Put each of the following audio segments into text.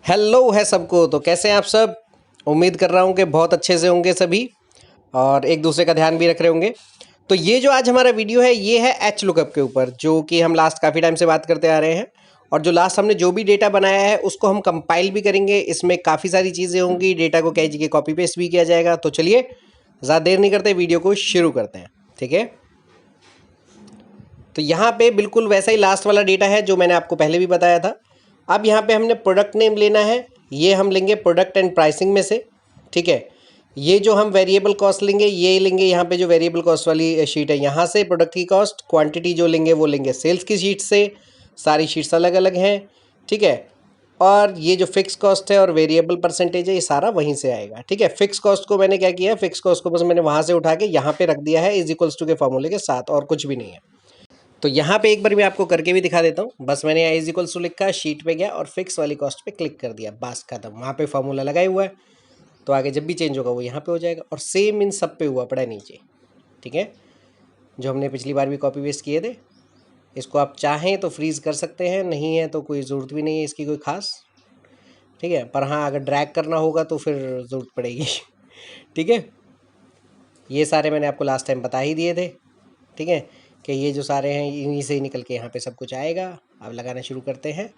Hello है सबको। तो कैसे हैं आप सब। उम्मीद कर रहा हूँ कि बहुत अच्छे से होंगे सभी और एक दूसरे का ध्यान भी रख रहे होंगे। तो ये जो आज हमारा वीडियो है ये है एच लुकअप के ऊपर, जो कि हम लास्ट काफ़ी टाइम से बात करते आ रहे हैं। और जो लास्ट हमने जो भी डेटा बनाया है उसको हम कंपाइल भी करेंगे। इसमें काफ़ी सारी चीज़ें होंगी, डेटा को कई जगह कॉपी पेस्ट भी किया जाएगा। तो चलिए ज़्यादा देर नहीं करते, वीडियो को शुरू करते हैं। ठीक है, तो यहाँ पे बिल्कुल वैसा ही लास्ट वाला डेटा है जो मैंने आपको पहले भी बताया था। अब यहाँ पे हमने प्रोडक्ट नेम लेना है, ये हम लेंगे प्रोडक्ट एंड प्राइसिंग में से। ठीक है, ये जो हम वेरिएबल कॉस्ट लेंगे ये लेंगे यहाँ पे जो वेरिएबल कॉस्ट वाली शीट है यहाँ से प्रोडक्ट की कॉस्ट। क्वांटिटी जो लेंगे वो लेंगे सेल्स की शीट से। सारी शीट्स अलग अलग हैं। ठीक है, और ये जो फिक्स कॉस्ट है और वेरिएबल परसेंटेज है ये सारा वहीं से आएगा। ठीक है, फिक्स कॉस्ट को मैंने क्या किया है, फिक्स कॉस्ट को बस मैंने वहाँ से उठा के यहाँ पे रख दिया है इज इक्वल्स टू के फॉर्मूले के साथ, और कुछ भी नहीं है। तो यहाँ पे एक बार मैं आपको करके भी दिखा देता हूँ। बस मैंने यहाँ इज इक्वल्स टू लिखा, शीट पे गया और फिक्स वाली कॉस्ट पे क्लिक कर दिया, बस खत्म। वहाँ पे फॉर्मूला लगा हुआ है, तो आगे जब भी चेंज होगा वो यहाँ पे हो जाएगा। और सेम इन सब पे हुआ पड़ा है नीचे। ठीक है, जो हमने पिछली बार भी कॉपी पेस्ट किए थे। इसको आप चाहें तो फ्रीज कर सकते हैं, नहीं है तो कोई ज़रूरत भी नहीं है इसकी कोई खास। ठीक है, पर हाँ अगर ड्रैग करना होगा तो फिर ज़रूरत पड़ेगी। ठीक है, ये सारे मैंने आपको लास्ट टाइम बता ही दिए थे। ठीक है, कि ये जो सारे हैं इन्हीं से ही निकल के यहाँ पे सब कुछ आएगा। अब लगाना शुरू करते हैं।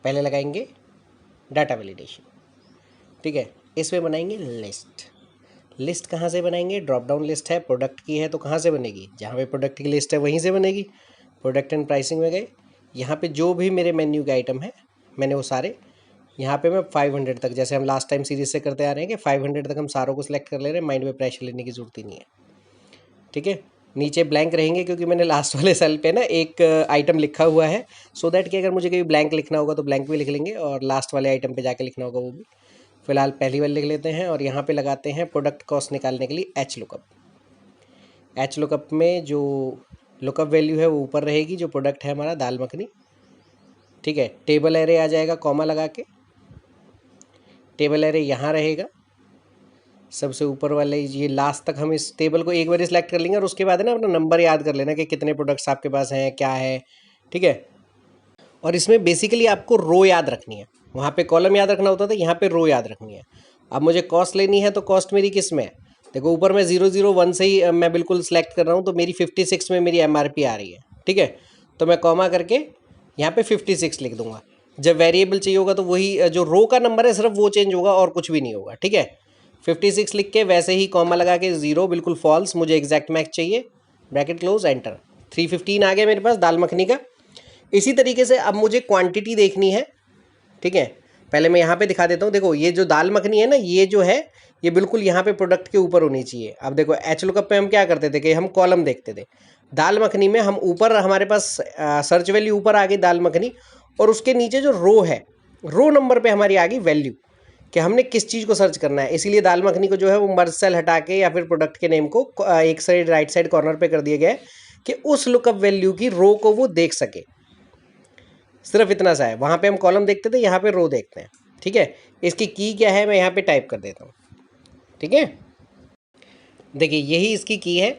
पहले लगाएंगे डाटा वैलिडेशन। ठीक है, इसमें बनाएंगे लिस्ट। लिस्ट कहाँ से बनाएंगे, ड्रॉप डाउन लिस्ट है, प्रोडक्ट की है तो कहाँ से बनेगी, जहाँ पे प्रोडक्ट की लिस्ट है वहीं से बनेगी। प्रोडक्ट एंड प्राइसिंग में गए, यहाँ पे जो भी मेरे मेन्यू के आइटम है मैंने वो सारे यहाँ पे मैं 500 तक, जैसे हम लास्ट टाइम सीरीज से करते आ रहे हैं कि 500 तक हम सारों को सिलेक्ट कर ले रहे हैं। माइंड में प्रेशर लेने की ज़रूरत ही नहीं है। ठीक है, नीचे ब्लैंक रहेंगे क्योंकि मैंने लास्ट वाले सेल पे ना एक आइटम लिखा हुआ है, सो दैट कि अगर मुझे कभी ब्लैंक लिखना होगा तो ब्लैंक भी लिख लेंगे और लास्ट वाले आइटम पे जाके लिखना होगा वो भी। फिलहाल पहली वाली लिख लेते हैं और यहाँ पे लगाते हैं प्रोडक्ट कॉस्ट निकालने के लिए एच लुकअप। एच लुकअप में जो लुकअप वैल्यू है वो ऊपर रहेगी, जो प्रोडक्ट है हमारा दाल मखनी। ठीक है, टेबल एरे आ जाएगा कॉमा लगा के, टेबल एरे यहाँ रहेगा सबसे ऊपर वाले। ये लास्ट तक हम इस टेबल को एक बार सिलेक्ट कर लेंगे और उसके बाद है ना अपना नंबर याद कर लेना कि कितने प्रोडक्ट्स आपके पास हैं क्या है। ठीक है, और इसमें बेसिकली आपको रो याद रखनी है। वहाँ पे कॉलम याद रखना होता था, यहाँ पे रो याद रखनी है। अब मुझे कॉस्ट लेनी है तो कॉस्ट मेरी किस में है, देखो ऊपर मैं 001 से ही मैं बिल्कुल सेलेक्ट कर रहा हूँ, तो मेरी 56 में मेरी MRP आ रही है। ठीक है, तो मैं कॉमा करके यहाँ पे 56 लिख दूंगा। जब वेरिएबल चाहिए होगा तो वही जो रो का नंबर है सिर्फ वो चेंज होगा और कुछ भी नहीं होगा। ठीक है, 56 लिख के वैसे ही कॉमा लगा के 0 बिल्कुल फॉल्स, मुझे एग्जैक्ट मैच चाहिए, ब्रैकेट क्लोज एंटर। 315 आ गया मेरे पास दाल मखनी का। इसी तरीके से अब मुझे क्वांटिटी देखनी है। ठीक है, पहले मैं यहाँ पे दिखा देता हूँ। देखो ये जो दाल मखनी है ना, ये जो है ये बिल्कुल यहाँ पे प्रोडक्ट के ऊपर होनी चाहिए। अब देखो एच लुकअप पे हम क्या करते थे कि हम कॉलम देखते थे। दाल मखनी में हम ऊपर हमारे पास सर्च वैल्यू ऊपर आ गई दाल मखनी, और उसके नीचे जो रो है रो नंबर पे हमारी आ गई वैल्यू कि हमने किस चीज़ को सर्च करना है। इसीलिए दाल मखनी को जो है वो मर्ज सेल हटा के या फिर प्रोडक्ट के नेम को एक साइड राइट साइड कॉर्नर पे कर दिया गया है कि उस लुकअप वैल्यू की रो को वो देख सके। सिर्फ इतना सा है, वहाँ पे हम कॉलम देखते थे, यहाँ पे रो देखते हैं। ठीक है, इसकी की क्या है मैं यहाँ पे टाइप कर देता हूँ। ठीक है, देखिए यही इसकी की है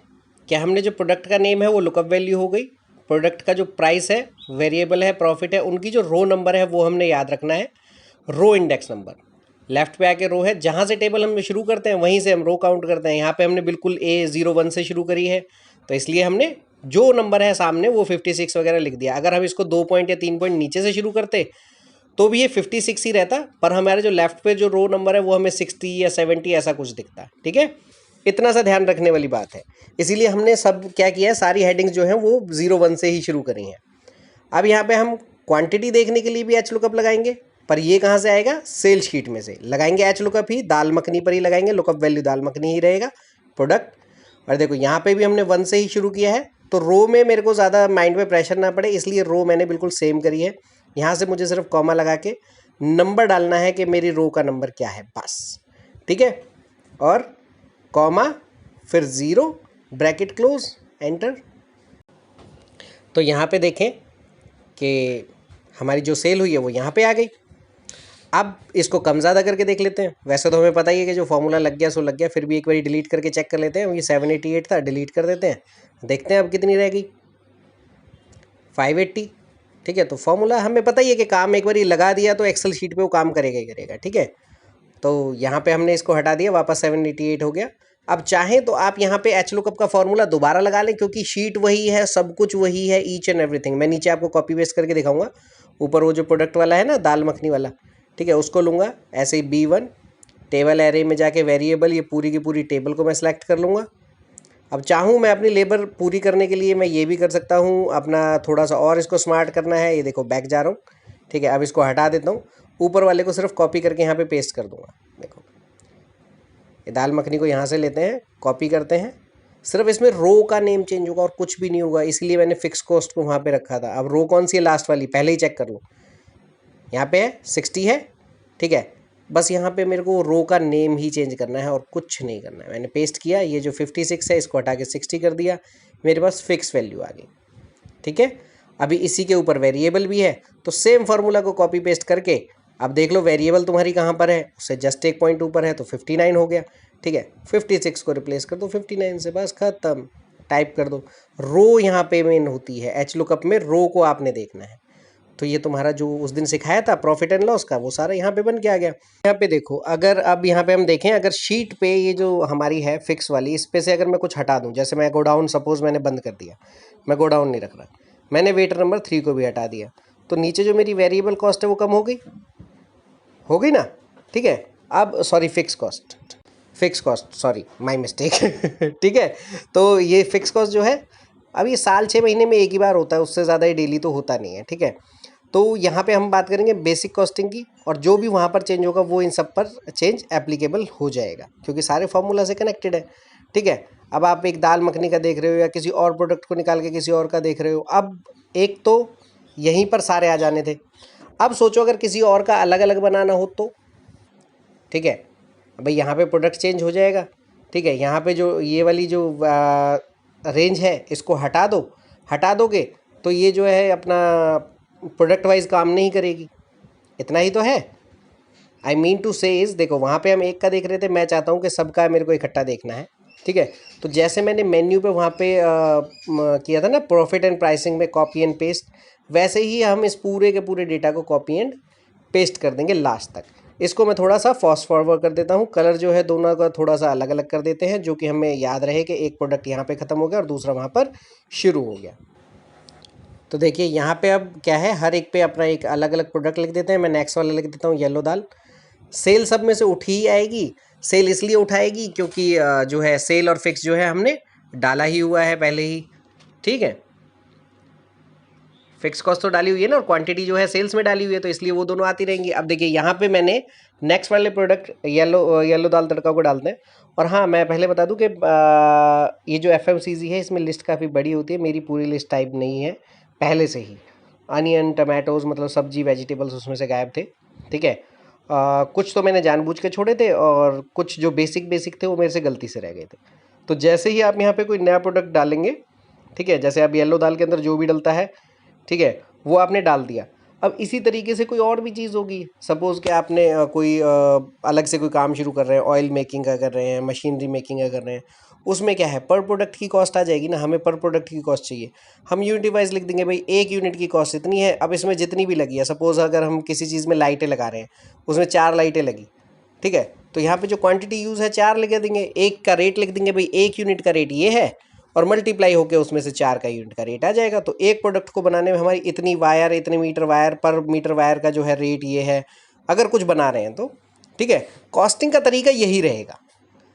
कि हमने जो प्रोडक्ट का नेम है वो लुकअप वैल्यू हो गई, प्रोडक्ट का जो प्राइस है वेरिएबल है प्रॉफिट है, उनकी जो रो नंबर है वो हमने याद रखना है, रो इंडेक्स नंबर। लेफ्ट पे आके रो है, जहाँ से टेबल हम शुरू करते हैं वहीं से हम रो काउंट करते हैं। यहाँ पे हमने बिल्कुल A01 से शुरू करी है, तो इसलिए हमने जो नंबर है सामने वो 56 वगैरह लिख दिया। अगर हम इसको 2 पॉइंट या 3 पॉइंट नीचे से शुरू करते तो भी ये 56 ही रहता, पर हमारे जो लेफ्ट पे जो रो नंबर है वो हमें 60 या 70 ऐसा कुछ दिखता। ठीक है, इतना सा ध्यान रखने वाली बात है। इसीलिए हमने सब क्या किया है, सारी हेडिंग्स जो हैं वो 01 से ही शुरू करी हैं। अब यहाँ पे हम क्वांटिटी देखने के लिए भी एच लुकअप लगाएंगे, पर ये कहाँ से आएगा, सेल शीट में से लगाएंगे एच लुकअप ही, दाल मखनी पर ही लगाएंगे, लुकअप वैल्यू दाल मखनी ही रहेगा प्रोडक्ट। और देखो यहाँ पे भी हमने 1 से ही शुरू किया है, तो रो में मेरे को ज़्यादा माइंड में प्रेशर ना पड़े, इसलिए रो मैंने बिल्कुल सेम करी है। यहाँ से मुझे सिर्फ कॉमा लगा के नंबर डालना है कि मेरी रो का नंबर क्या है, बस। ठीक है, और कॉमा फिर 0 ब्रैकेट क्लोज एंटर। तो यहाँ पे देखें कि हमारी जो सेल हुई है वो यहाँ पे आ गई। अब इसको कम ज़्यादा करके देख लेते हैं। वैसे तो हमें पता ही है कि जो फॉर्मूला लग गया सो लग गया, फिर भी एक बार डिलीट करके चेक कर लेते हैं। ये 788 था, डिलीट कर देते हैं, देखते हैं अब कितनी रह गई, 580। ठीक है। तो फॉर्मूला हमें पता ही है कि काम एक बार ये लगा दिया तो एक्सेल शीट पे वो काम करेगा ही करेगा, ठीक है। तो यहाँ पे हमने इसको हटा दिया, वापस 788 हो गया। अब चाहें तो आप यहाँ पे एच लुकअप का फॉर्मूला दोबारा लगा लें, क्योंकि शीट वही है, सब कुछ वही है, ईच एंड एवरीथिंग। मैं नीचे आपको कॉपी पेस्ट करके दिखाऊंगा। ऊपर वो जो प्रोडक्ट वाला है ना, दाल मखनी वाला, ठीक है, उसको लूँगा ऐसे ही B1 टेबल एरे में जाके वेरिएबल, ये पूरी की पूरी टेबल को मैं सेलेक्ट कर लूँगा। अब चाहूँ मैं अपनी लेबर पूरी करने के लिए मैं ये भी कर सकता हूँ, अपना थोड़ा सा और इसको स्मार्ट करना है, ये देखो बैक जा रहा हूँ, ठीक है। अब इसको हटा देता हूँ, ऊपर वाले को सिर्फ कॉपी करके यहाँ पे पेस्ट कर दूंगा। देखो ये दाल मखनी को यहाँ से लेते हैं, कॉपी करते हैं, सिर्फ इसमें रो का नेम चेंज होगा और कुछ भी नहीं होगा, इसलिए मैंने फिक्स कॉस्ट को वहाँ पे रखा था। अब रो कौन सी है? लास्ट वाली, पहले ही चेक कर लो, यहाँ पे है 60 है, ठीक है। बस यहाँ पे मेरे को रो का नेम ही चेंज करना है और कुछ नहीं करना है। मैंने पेस्ट किया, ये जो 56 है इसको हटा के 60 कर दिया, मेरे पास फिक्स वैल्यू आ गई, ठीक है। अभी इसी के ऊपर वेरिएबल भी है, तो सेम फार्मूला को कॉपी पेस्ट करके अब देख लो वेरिएबल तुम्हारी कहाँ पर है, उससे जस्ट एक पॉइंट ऊपर है, तो 59 हो गया, ठीक है। 56 को रिप्लेस कर दो 59 से, बस खत्म। टाइप कर दो। रो यहाँ पे मेन होती है, एच लुकअप में रो को आपने देखना है। तो ये तुम्हारा जो उस दिन सिखाया था प्रॉफिट एंड लॉस का, वो सारा यहाँ पे बन के आ गया। यहाँ पे देखो, अगर अब यहाँ पे हम देखें, अगर शीट पे ये जो हमारी है फिक्स वाली, इस पे से अगर मैं कुछ हटा दूँ, जैसे मैं गोडाउन सपोज मैंने बंद कर दिया, मैं गोडाउन नहीं रख रहा, मैंने वेटर नंबर 3 को भी हटा दिया, तो नीचे जो मेरी वेरिएबल कॉस्ट है वो कम हो गई ना, ठीक है। अब sorry fix cost sorry my mistake ठीक है। तो ये फिक्स कॉस्ट जो है, अब ये साल 6 महीने में एक ही बार होता है, उससे ज़्यादा ये डेली तो होता नहीं है, ठीक है। तो यहाँ पे हम बात करेंगे बेसिक कॉस्टिंग की, और जो भी वहाँ पर चेंज होगा वो इन सब पर चेंज एप्लीकेबल हो जाएगा, क्योंकि सारे फार्मूला से कनेक्टेड है, ठीक है। अब आप एक दाल मखनी का देख रहे हो या किसी और प्रोडक्ट को निकाल के किसी और का देख रहे हो, अब एक तो यहीं पर सारे आ जाने थे। अब सोचो अगर किसी और का अलग अलग बनाना हो तो, ठीक है। भाई यहाँ पे प्रोडक्ट चेंज हो जाएगा, ठीक है। यहाँ पे जो ये वाली जो रेंज है इसको हटा दोगे तो ये जो है अपना प्रोडक्ट वाइज काम नहीं करेगी, इतना ही तो है। आई मीन टू से इज़, देखो वहाँ पे हम एक का देख रहे थे, मैं चाहता हूँ कि सबका मेरे को इकट्ठा देखना है, ठीक है। तो जैसे मैंने मेन्यू पे वहाँ पे किया था ना प्रॉफिट एंड प्राइसिंग में कॉपी एंड पेस्ट, वैसे ही हम इस पूरे के पूरे डेटा को कॉपी एंड पेस्ट कर देंगे लास्ट तक। इसको मैं थोड़ा सा फास्ट फॉरवर्ड कर देता हूँ, कलर जो है दोनों का थोड़ा सा अलग अलग कर देते हैं, जो कि हमें याद रहे कि एक प्रोडक्ट यहाँ पे ख़त्म हो गया और दूसरा वहाँ पर शुरू हो गया। तो देखिए यहाँ पे अब क्या है, हर एक पे अपना एक अलग अलग प्रोडक्ट लिख देते हैं। मैं नेक्स्ट वाला लिख देता हूँ येलो दाल। सेल सब में से उठ ही आएगी, सेल इसलिए उठाएगी क्योंकि जो है सेल और फिक्स जो है हमने डाला ही हुआ है पहले ही, ठीक है। फिक्स कॉस्ट तो डाली हुई है ना, और क्वांटिटी जो है सेल्स में डाली हुई है, तो इसलिए वो दोनों आती रहेंगी। अब देखिए यहाँ पे मैंने नेक्स्ट वाले प्रोडक्ट येलो दाल तड़का को डालते हैं। और हाँ, मैं पहले बता दूं कि ये जो FMCG है इसमें लिस्ट काफ़ी बड़ी होती है, मेरी पूरी लिस्ट टाइप नहीं है पहले से ही। अनियन टमाटोज़ मतलब सब्जी वेजिटेबल्स उसमें से गायब थे, ठीक है। कुछ तो मैंने जानबूझ के छोड़े थे और कुछ जो बेसिक थे वो मेरे से गलती से रह गए थे। तो जैसे ही आप यहाँ पे कोई नया प्रोडक्ट डालेंगे, ठीक है, जैसे अब येलो दाल के अंदर जो भी डलता है, ठीक है, वो आपने डाल दिया। अब इसी तरीके से कोई और भी चीज़ होगी, सपोज़ कि आपने कोई अलग से कोई काम शुरू कर रहे हैं, ऑयल मेकिंग का कर रहे हैं, मशीनरी मेकिंग का कर रहे हैं, उसमें क्या है पर प्रोडक्ट की कॉस्ट आ जाएगी ना, हमें पर प्रोडक्ट की कॉस्ट चाहिए। हम यूनिट वाइज लिख देंगे, भाई एक यूनिट की कॉस्ट इतनी है। अब इसमें जितनी भी लगी है, सपोज़ अगर हम किसी चीज़ में लाइटें लगा रहे हैं, उसमें 4 लाइटें लगी, ठीक है, तो यहाँ पे जो क्वांटिटी यूज़ है 4 लिख देंगे, एक का रेट लिख देंगे, भाई एक यूनिट का रेट ये है, और मल्टीप्लाई होकर उसमें से 4 का यूनिट का रेट आ जाएगा। तो एक प्रोडक्ट को बनाने में हमारी इतनी वायर, इतने मीटर वायर, पर मीटर वायर का जो है रेट ये है, अगर कुछ बना रहे हैं तो, ठीक है। कॉस्टिंग का तरीका यही रहेगा।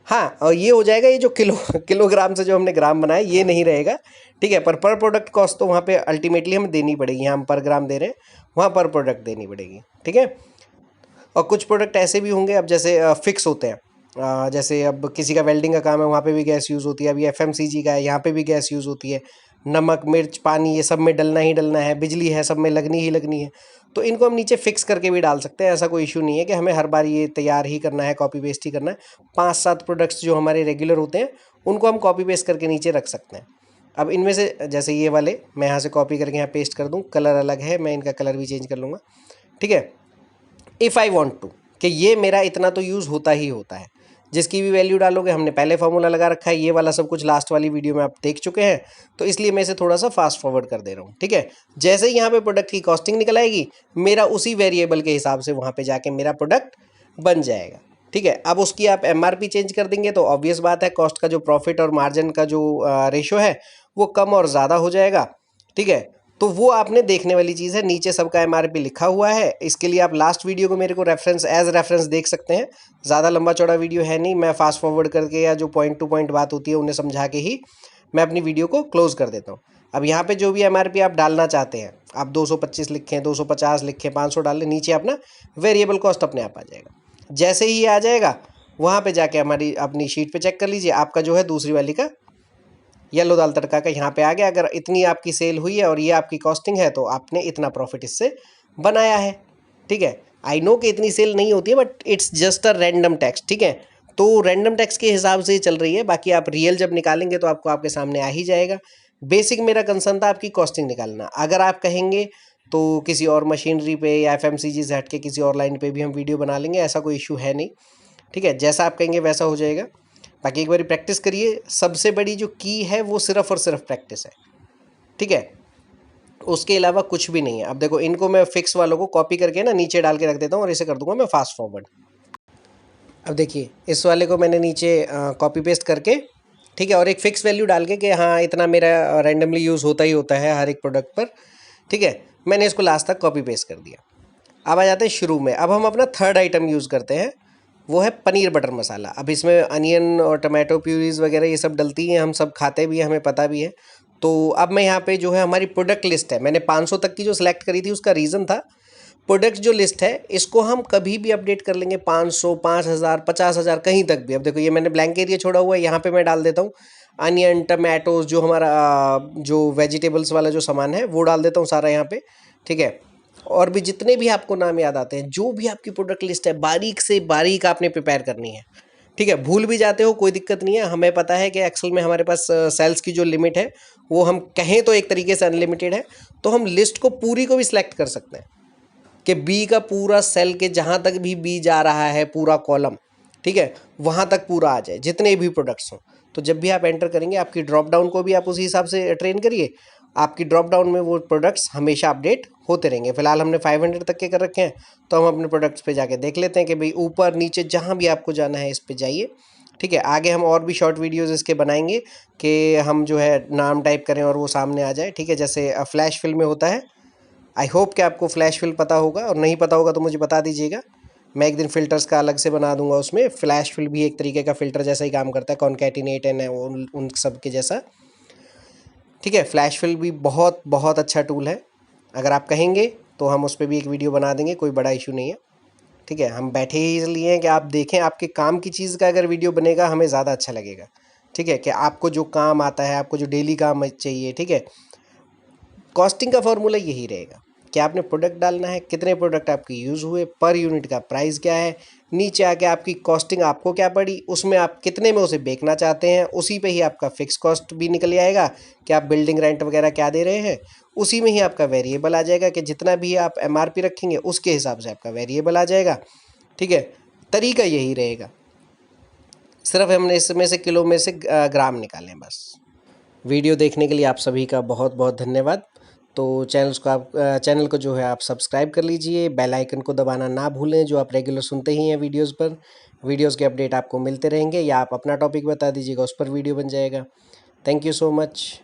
हाँ, और ये हो जाएगा, ये जो किलोग्राम से जो हमने ग्राम बनाया ये नहीं रहेगा, ठीक है। पर प्रोडक्ट कॉस्ट तो वहाँ पे अल्टीमेटली हमें देनी पड़ेगी। यहाँ हम पर ग्राम दे रहे हैं, वहाँ पर प्रोडक्ट देनी पड़ेगी, ठीक है। और कुछ प्रोडक्ट ऐसे भी होंगे, अब जैसे फिक्स होते हैं, जैसे अब किसी का वेल्डिंग का काम है, वहाँ पे भी गैस यूज़ होती है। अभी FMCG का है, यहाँ पे भी गैस यूज़ होती है। नमक मिर्च पानी ये सब में डलना ही डलना है, बिजली है सब में लगनी ही लगनी है। तो इनको हम नीचे फिक्स करके भी डाल सकते हैं, ऐसा कोई इशू नहीं है कि हमें हर बार ये तैयार ही करना है, कॉपी पेस्ट ही करना है। 5-7 प्रोडक्ट्स जो हमारे रेगुलर होते हैं उनको हम कॉपी पेस्ट करके नीचे रख सकते हैं। अब इनमें से जैसे ये वाले मैं यहाँ से कॉपी करके यहाँ पेस्ट कर दूँ, कलर अलग है, मैं इनका कलर भी चेंज कर लूँगा, ठीक है। इफ़ आई वॉन्ट टू कि ये मेरा इतना तो यूज़ होता ही होता है, जिसकी भी वैल्यू डालोगे, हमने पहले फार्मूला लगा रखा है, ये वाला सब कुछ लास्ट वाली वीडियो में आप देख चुके हैं, तो इसलिए मैं इसे थोड़ा सा फास्ट फॉरवर्ड कर दे रहा हूँ। ठीक है, जैसे ही यहाँ पे प्रोडक्ट की कॉस्टिंग निकल आएगी, मेरा उसी वेरिएबल के हिसाब से वहाँ पे जाके मेरा प्रोडक्ट बन जाएगा। ठीक है, अब उसकी आप MRP चेंज कर देंगे तो ऑब्वियस बात है कॉस्ट का जो प्रॉफिट और मार्जिन का जो रेशो है वो कम और ज़्यादा हो जाएगा। ठीक है, तो वो आपने देखने वाली चीज़ है, नीचे सबका MRP लिखा हुआ है। इसके लिए आप लास्ट वीडियो को मेरे को रेफरेंस देख सकते हैं। ज़्यादा लंबा चौड़ा वीडियो है नहीं, मैं फास्ट फॉरवर्ड करके या जो पॉइंट टू पॉइंट बात होती है उन्हें समझा के ही मैं अपनी वीडियो को क्लोज कर देता हूँ। अब यहाँ पे जो भी MRP आप डालना चाहते हैं, आप 225 लिखें, 250 लिखें, 500 डाल लें, नीचे अपना वेरिएबल कॉस्ट अपने आप आ जाएगा। जैसे ही आ जाएगा वहाँ पे जाके हमारी अपनी शीट पे चेक कर लीजिए, आपका जो है दूसरी वाली का येलो दाल तड़का का यहाँ पे आ गया। अगर इतनी आपकी सेल हुई है और ये आपकी कॉस्टिंग है तो आपने इतना प्रॉफिट इससे बनाया है। ठीक है, आई नो कि इतनी सेल नहीं होती है, but it's just a random tax. ठीक है, तो रैंडम टैक्स के हिसाब से चल रही है, बाकी आप रियल जब निकालेंगे तो आपको आपके सामने आ ही जाएगा। बेसिक मेरा कंसर्न था आपकी कॉस्टिंग निकालना। अगर आप कहेंगे तो किसी और मशीनरी पे या FMCG से हट के किसी और लाइन पे भी हम वीडियो बना लेंगे, ऐसा कोई इशू है नहीं। ठीक है, जैसा आप कहेंगे वैसा हो जाएगा। बाकी एक बार प्रैक्टिस करिए, सबसे बड़ी जो की है वो सिर्फ और सिर्फ प्रैक्टिस है। ठीक है, उसके अलावा कुछ भी नहीं है। अब देखो, इनको मैं फिक्स वालों को कॉपी करके ना नीचे डाल के रख देता हूँ और इसे कर दूंगा मैं फास्ट फॉरवर्ड। अब देखिए, इस वाले को मैंने नीचे कॉपी पेस्ट करके, ठीक है, और एक फिक्स वैल्यू डाल के कि हाँ इतना मेरा रैंडमली यूज़ होता ही होता है हर एक प्रोडक्ट पर। ठीक है, मैंने इसको लास्ट तक कॉपी पेस्ट कर दिया। अब आ जाते हैं शुरू में। अब हम अपना थर्ड आइटम यूज़ करते हैं, वो है पनीर बटर मसाला। अब इसमें अनियन और टमाटो प्यूरीज वगैरह ये सब डलती हैं, हम सब खाते भी हैं, हमें पता भी है। तो अब मैं यहाँ पे जो है हमारी प्रोडक्ट लिस्ट है, मैंने 500 तक की जो सिलेक्ट करी थी उसका रीज़न था प्रोडक्ट जो लिस्ट है इसको हम कभी भी अपडेट कर लेंगे, 500, 5000, 50,000 कहीं तक भी। अब देखो, ये मैंने ब्लैंक एरिया छोड़ा हुआ है, यहाँ पे मैं डाल देता हूँ अनियन टमाटोज, जो हमारा जो वेजिटेबल्स वाला जो सामान है वो डाल देता हूँ सारा यहाँ पे। ठीक है, और भी जितने भी आपको नाम याद आते हैं, जो भी आपकी प्रोडक्ट लिस्ट है बारीक से बारीक आपने प्रिपेयर करनी है। ठीक है, भूल भी जाते हो कोई दिक्कत नहीं है, हमें पता है कि एक्सेल में हमारे पास सेल्स की जो लिमिट है वो हम कहें तो एक तरीके से अनलिमिटेड है। तो हम लिस्ट को पूरी को भी सिलेक्ट कर सकते हैं कि बी का पूरा सेल के जहाँ तक भी बी जा रहा है, पूरा कॉलम, ठीक है, वहाँ तक पूरा आ जाए, जितने भी प्रोडक्ट्स हों। तो जब भी आप एंटर करेंगे आपकी ड्रॉप डाउन को भी आप उसी हिसाब से ट्रेन करिए, आपकी ड्रॉप डाउन में वो प्रोडक्ट्स हमेशा अपडेट होते रहेंगे। फिलहाल हमने 500 तक के कर रखे हैं, तो हम अपने प्रोडक्ट्स पे जाके देख लेते हैं कि भाई ऊपर नीचे जहाँ भी आपको जाना है इस पे जाइए। ठीक है, आगे हम और भी शॉर्ट वीडियोज़ इसके बनाएंगे कि हम जो है नाम टाइप करें और वो सामने आ जाए। ठीक है, जैसे फ्लैश फिल में होता है। आई होप कि आपको फ्लैश फिल पता होगा, और नहीं पता होगा तो मुझे बता दीजिएगा, मैं एक दिन फ़िल्टर्स का अलग से बना दूंगा। उसमें फ्लैश फिल भी एक तरीके का फ़िल्टर जैसा ही काम करता है, कॉन्कैटिनेट एंड उन सब के जैसा। ठीक है, फ्लैश फिल भी बहुत बहुत अच्छा टूल है, अगर आप कहेंगे तो हम उस पर भी एक वीडियो बना देंगे, कोई बड़ा इशू नहीं है। ठीक है, हम बैठे ही इसलिए हैं कि आप देखें, आपके काम की चीज़ का अगर वीडियो बनेगा हमें ज़्यादा अच्छा लगेगा। ठीक है, कि आपको जो काम आता है, आपको जो डेली काम चाहिए। ठीक है, कॉस्टिंग का फॉर्मूला यही रहेगा कि आपने प्रोडक्ट डालना है, कितने प्रोडक्ट आपके यूज़ हुए, पर यूनिट का प्राइस क्या है, नीचे आके आपकी कॉस्टिंग आपको क्या पड़ी, उसमें आप कितने में उसे बेचना चाहते हैं, उसी पे ही आपका फिक्स कॉस्ट भी निकल आएगा कि आप बिल्डिंग रेंट वगैरह क्या दे रहे हैं। उसी में ही आपका वेरिएबल आ जाएगा कि जितना भी आप MRP रखेंगे उसके हिसाब से आपका वेरिएबल आ जाएगा। ठीक है, तरीका यही रहेगा, सिर्फ हमने इसमें से किलो में से ग्राम निकालें बस। वीडियो देखने के लिए आप सभी का बहुत बहुत धन्यवाद। तो चैनल को जो है आप सब्सक्राइब कर लीजिए, बेल आइकन को दबाना ना भूलें, जो आप रेगुलर सुनते ही हैं वीडियोस पर। वीडियोस के अपडेट आपको मिलते रहेंगे, या आप अपना टॉपिक बता दीजिएगा, उस पर वीडियो बन जाएगा। Thank you so much.